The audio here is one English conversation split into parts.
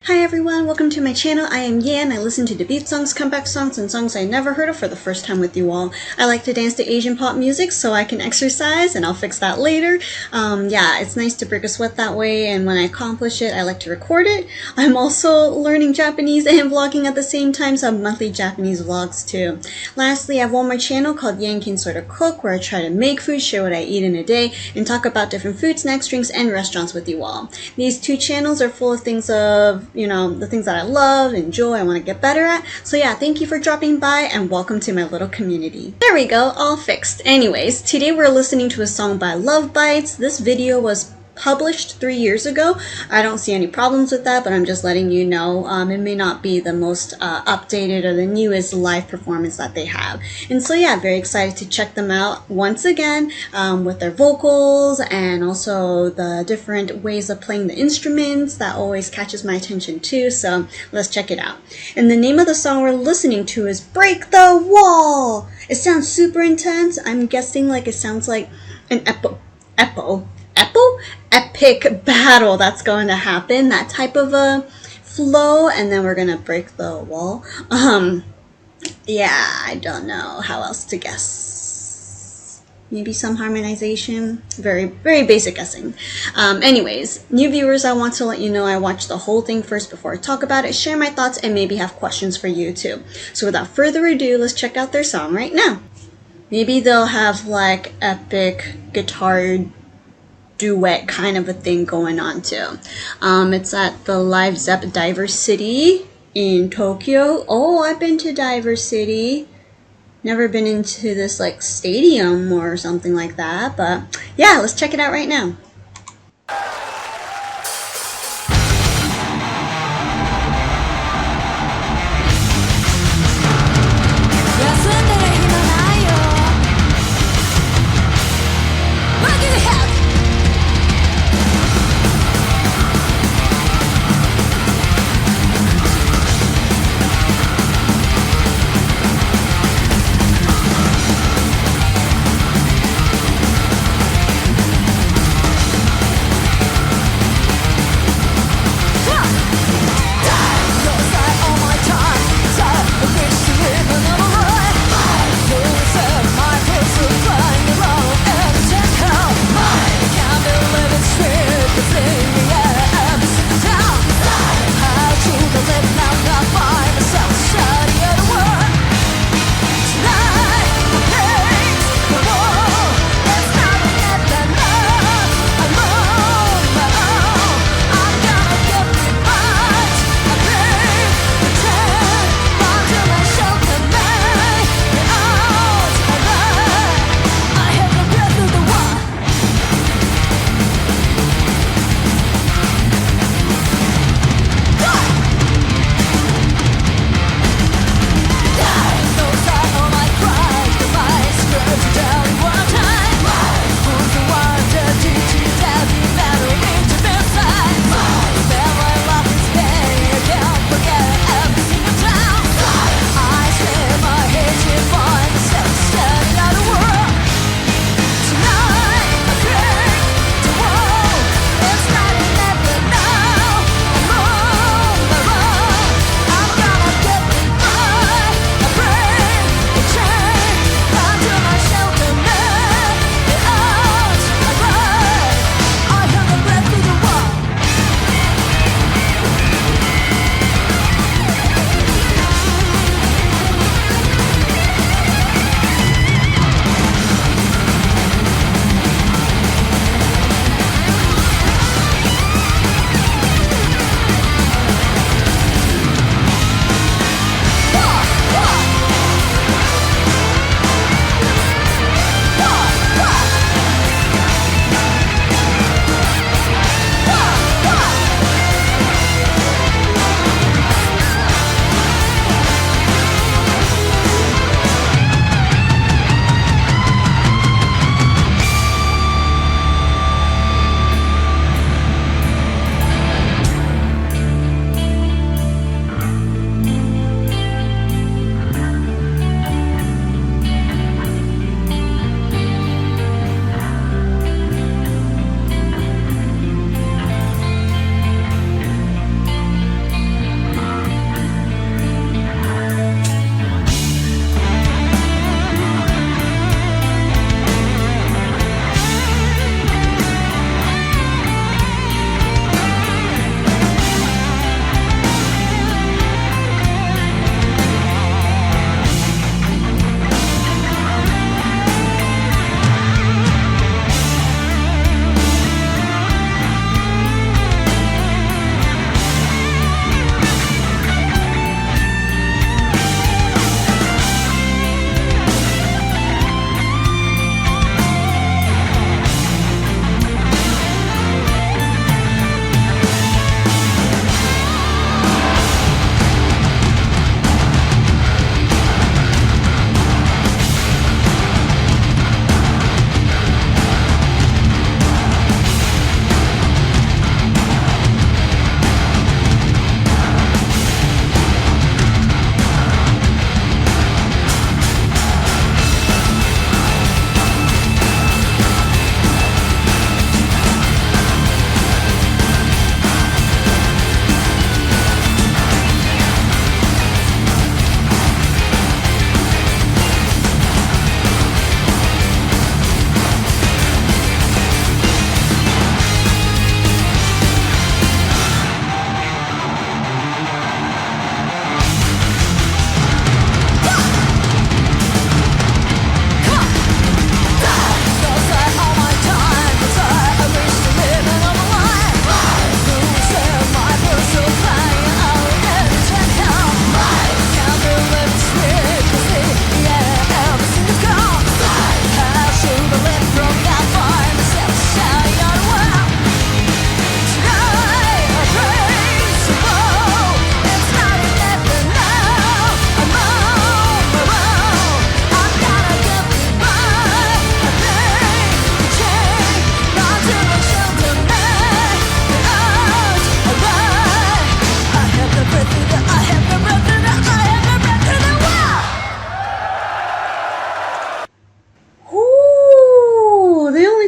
Hi everyone, welcome to my channel. I am Yan. I listen to debut songs, comeback songs, and songs I never heard of for the first time with you all. I like to dance to Asian pop music so I can exercise, and I'll fix that later. Yeah, it's nice to break a sweat that way, and when I accomplish it, I like to record it. I'm also learning Japanese and vlogging at the same time, so I have monthly Japanese vlogs too. Lastly, I have one more channel called Yan Can Sorta Cook, where I try to make food, share what I eat in a day, and talk about different food, snacks, drinks, and restaurants with you all. These two channels are full of things of the things that I love, enjoy, I want to get better at. So yeah, thank you for dropping by and welcome to my little community. There we go, all fixed. Anyways, today we're listening to a song by LoveBites. This video was published 3 years ago. I don't see any problems with that, but I'm just letting you know it may not be the most updated or the newest live performance that they have. And so yeah, very excited to check them out once again with their vocals and also the different ways of playing the instruments. That always catches my attention too, so let's check it out. And the name of the song we're listening to is Break the Wall. It sounds super intense. I'm guessing like it sounds like an epic battle that's going to happen, that type of a flow, and then we're gonna break the wall. Yeah, I don't know how else to guess. Maybe some harmonization. Very basic guessing. Anyways, new viewers, I want to let you know I watched the whole thing first before I talk about it, share my thoughts, and maybe have questions for you too. So without further ado, let's check out their song right now. Maybe they'll have like epic guitar duet kind of a thing going on too. It's at the Live Zepp Diver City in Tokyo. Oh, I've been to Diver City. Never been into this like stadium or something like that, but yeah, let's check it out right now.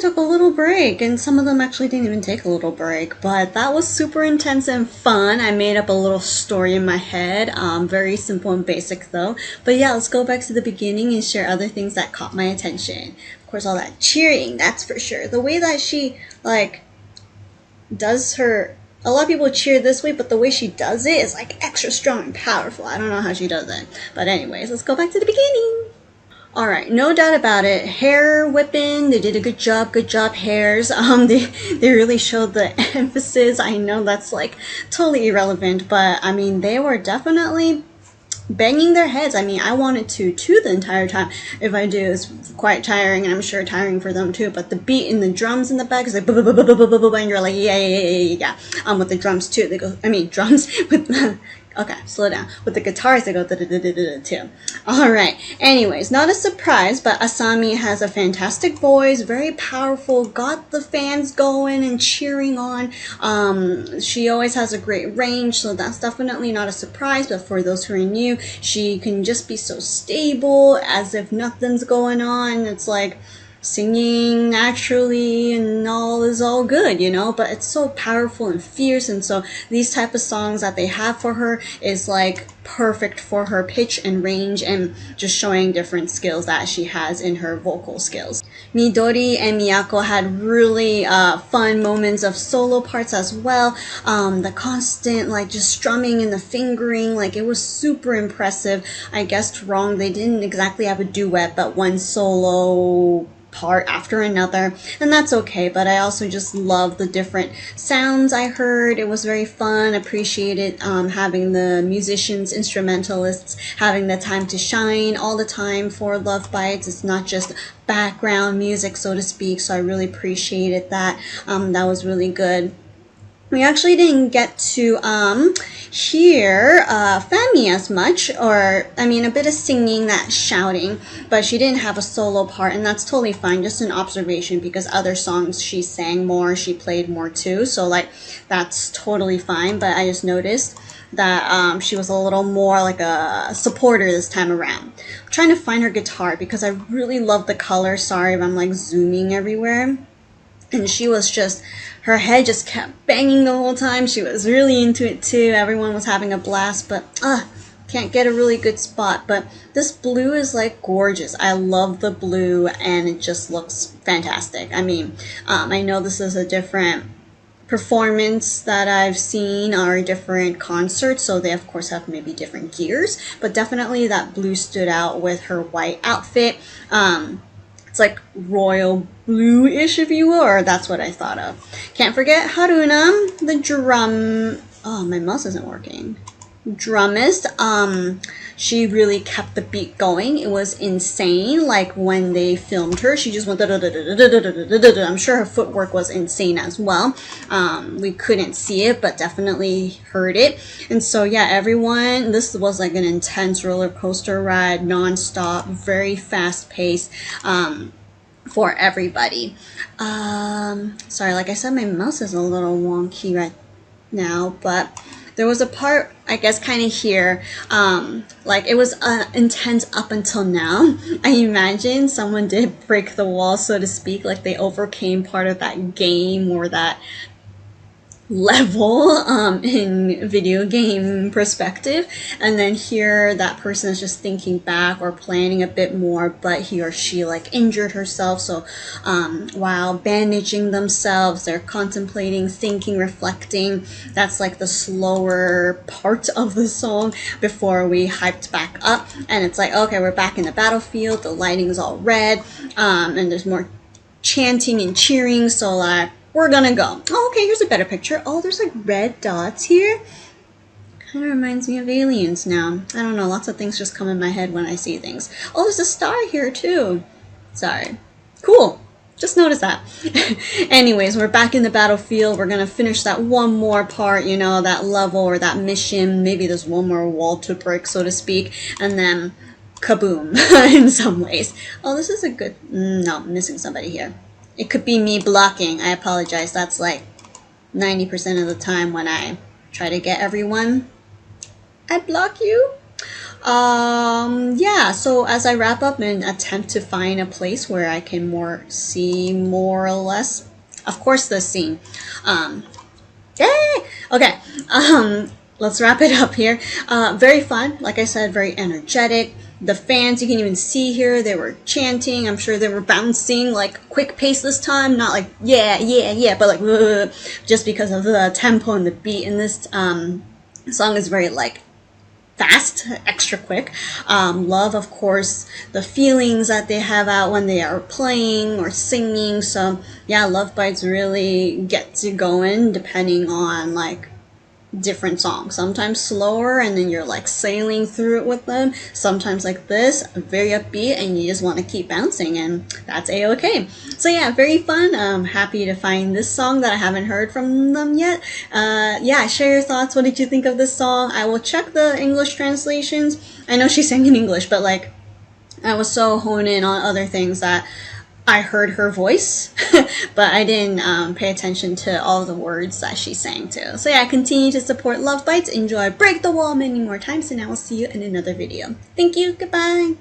took a little break, and some of them actually didn't even take a little break, but that was super intense and fun. I made up a little story in my head, very simple and basic though. But yeah, let's go back to the beginning and share other things that caught my attention. Of course, all that cheering, that's for sure. The way that she, like, does her... A lot of people cheer this way, but the way she does it is like extra strong and powerful. I don't know how she does it. But anyways, let's go back to the beginning. Alright, no doubt about it. Hair whipping, they did a good job hairs. They really showed the emphasis. I know that's like totally irrelevant, but I mean, they were definitely banging their heads. I mean, I wanted to too the entire time. If I do, it's quite tiring, and I'm sure tiring for them too. But the beat in the drums in the back is like, and you're like, yeah. With the drums too. They go, I mean, drums with the... Okay, slow down. With the guitars, they go too. Alright, anyways, not a surprise, but Asami has a fantastic voice, very powerful, got the fans going and cheering on. She always has a great range, so that's definitely not a surprise, but for those who are new, she can just be so stable, as if nothing's going on. It's like singing naturally and all is all good, you know, but it's so powerful and fierce, and so these type of songs that they have for her is like perfect for her pitch and range, and just showing different skills that she has in her vocal skills. Midori and Miyako had really fun moments of solo parts as well. The constant like just strumming and the fingering, like it was super impressive. I guessed wrong, they didn't exactly have a duet, but one solo part after another, and that's okay. But I also just love the different sounds I heard. It was very fun. Appreciated having the musicians, instrumentalists having the time to shine all the time for LoveBites. It's not just background music, so to speak, so I really appreciated that. That was really good. We actually didn't get to hear Femi as much, or I mean a bit of singing, that shouting, but she didn't have a solo part, and that's totally fine, just an observation, because other songs she sang more, she played more too, so like that's totally fine. But I just noticed that she was a little more like a supporter this time around. I'm trying to find her guitar because I really love the color. Sorry if I'm like zooming everywhere. And she was just, her head just kept banging the whole time. She was really into it too. Everyone was having a blast, but can't get a really good spot. But this blue is like gorgeous. I love the blue, and it just looks fantastic. I mean, I know this is a different performance that I've seen, or a different concert, so they of course have maybe different gears, but definitely that blue stood out with her white outfit. It's like royal blue-ish, if you will, or that's what I thought of. Can't forget Haruna, the drum... Oh, my mouse isn't working. Drummist. She really kept the beat going. It was insane. Like when they filmed her, she just went da da da da da da da da da. I'm sure her footwork was insane as well. We couldn't see it, but definitely heard it. And so yeah, everyone, this was like an intense roller coaster ride, non-stop, very fast paced. For everybody. Sorry, like I said, my mouse is a little wonky right now, but there was a part, I guess, kind of here, like it was intense up until now. I imagine someone did break the wall, so to speak, like they overcame part of that game or that level in video game perspective, and then here that person is just thinking back or planning a bit more, but he or she like injured herself, so while bandaging themselves, they're contemplating, thinking, reflecting. That's like the slower part of the song before we hyped back up, and it's like, okay, we're back in the battlefield, the lighting is all red, and there's more chanting and cheering, so like we're gonna go. Oh, okay, here's a better picture. Oh, there's like red dots here. Kind of reminds me of aliens now. I don't know, lots of things just come in my head when I see things. Oh, there's a star here too. Sorry. Cool. Just noticed that. Anyways, we're back in the battlefield. We're gonna finish that one more part, you know, that level or that mission. Maybe there's one more wall to break, so to speak. And then kaboom, in some ways. Oh, this is a good... No, I'm missing somebody here. It could be me blocking. I apologize. That's like 90% of the time when I try to get everyone. I block you. Yeah, so as I wrap up and attempt to find a place where I can see more or less, of course, the scene. Um, Yay! Okay, let's wrap it up here. Very fun, like I said, very energetic. The fans, you can even see here, they were chanting. I'm sure they were bouncing like quick pace this time, not like yeah, yeah, yeah, but like just because of the tempo and the beat in this song is very like fast, extra quick. Love, of course, the feelings that they have out when they are playing or singing. So yeah, Love Bites really gets you going depending on like different songs. Sometimes slower and then you're like sailing through it with them. Sometimes like this, very upbeat and you just want to keep bouncing, and that's a-okay. So yeah, very fun. I'm happy to find this song that I haven't heard from them yet. Yeah, share your thoughts. What did you think of this song? I will check the English translations. I know she sang in English, but like I was so honed in on other things that I heard her voice, but I didn't pay attention to all the words that she sang to. So yeah, continue to support Love Bites, enjoy Break the Wall many more times, and I will see you in another video. Thank you, goodbye!